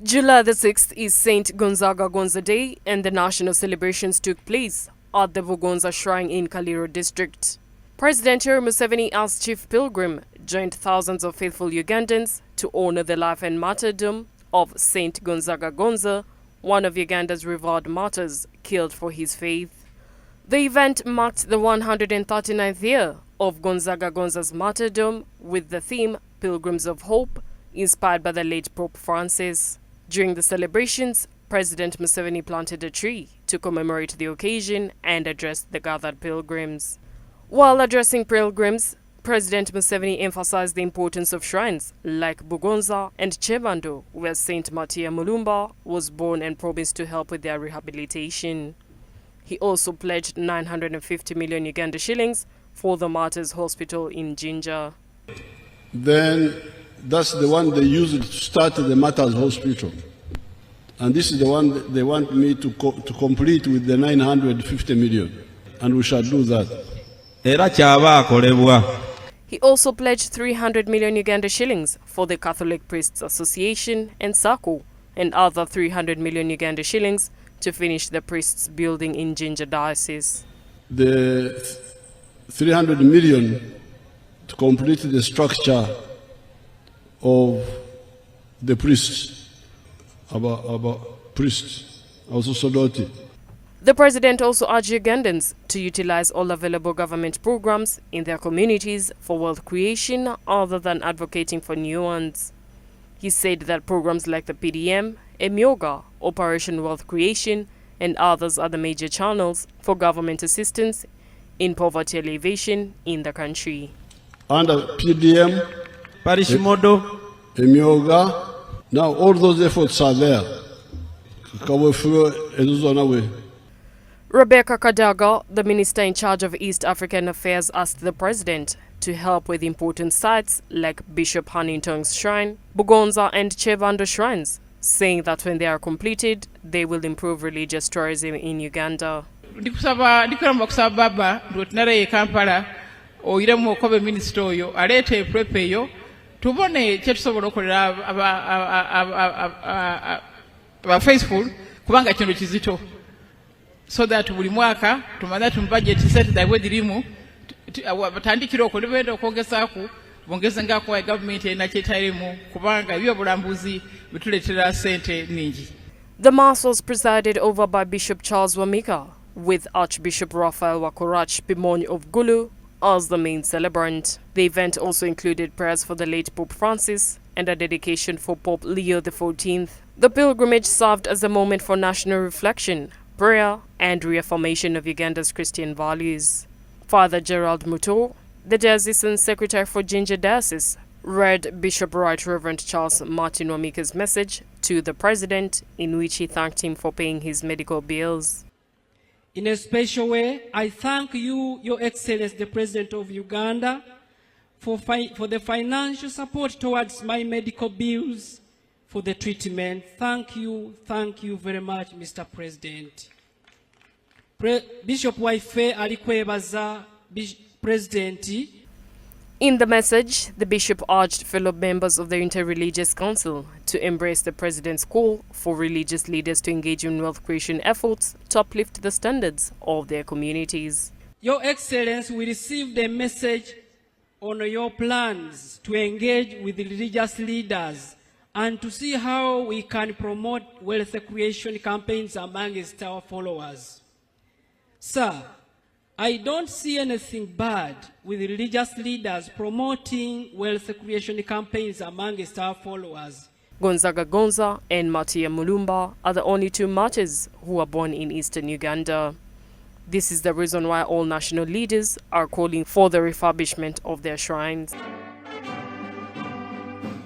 July the 6th is Saint Gonzaga Gonza Day, and the national celebrations took place at the Bugonza Shrine in Kaliro District. President Yoweri Museveni, as chief pilgrim, joined thousands of faithful Ugandans to honor the life and martyrdom of Saint Gonzaga Gonza, one of Uganda's revered martyrs killed for his faith. The event marked the 139th year of Gonzaga Gonza's martyrdom, with the theme Pilgrims of Hope, inspired by the late Pope Francis. During the celebrations, President Museveni planted a tree to commemorate the occasion and addressed the gathered pilgrims. While addressing pilgrims, President Museveni emphasized the importance of shrines like Bugonza and Chebando, where Saint Martyrs Mulumba was born, and promised to help with their rehabilitation. He also pledged 950 million Uganda shillings for the Martyrs Hospital in Jinja. Then that's the one they used to start the Martyrs Hospital. And this is the one they want me to complete with the 950 million. And we shall do that. He also pledged 300 million Uganda shillings for the Catholic Priests Association and SACCO, and other 300 million Uganda shillings to finish the priests' building in Jinja Diocese. The 300 million to complete the structure of the priests, about priests, also Sodoti. The president also urged Ugandans to utilize all available government programs in their communities for wealth creation other than advocating for new ones. He said that programs like the PDM, Emyoga, Operation Wealth Creation, and others are the major channels for government assistance in poverty alleviation in the country. Under PDM, Parish Model, Emyoga, now all those efforts are there. Rebecca Kadaga, the minister in charge of East African Affairs, asked the president to help with important sites like Bishop Hannington's Shrine, Bugonza and Chebando shrines, saying that when they are completed, they will improve religious tourism in Uganda. Tubone kyetusobola okolera aba faithful kubanga kino kizito, so that buli mwaka tumanya tu budget set dawe dirimu batandikira okolebenda okwogezaku bongezenga kwa government ena kyetalimu kubanga byo bulambuzi bituletera sente ningi. The mass was presided over by Bishop Charles Wamika, with Archbishop Raphael Wakorach Pimonyi of Gulu as the main celebrant. The event also included prayers for the late Pope Francis and a dedication for Pope Leo XIV. The pilgrimage served as a moment for national reflection, prayer, and reaffirmation of Uganda's Christian values. Father Gerald Muto, the diocesan secretary for Jinja Diocese, read Bishop Right Reverend Charles Martin Wamika's message to the president, in which he thanked him for paying his medical bills. In a special way, I thank you, Your Excellency, the President of Uganda, for the financial support towards my medical bills for the treatment. Thank you very much, Mr. President. Bishop Waife alikwebaza President. In the message, the bishop urged fellow members of the Interreligious Council to embrace the president's call for religious leaders to engage in wealth creation efforts to uplift the standards of their communities. Your Excellency, we received a message on your plans to engage with the religious leaders and to see how we can promote wealth creation campaigns amongst our followers. Sir, I don't see anything bad with religious leaders promoting wealth creation campaigns amongst our followers. Gonzaga Gonza and Martyrs Mulumba are the only two martyrs who were born in eastern Uganda. This is the reason why all national leaders are calling for the refurbishment of their shrines.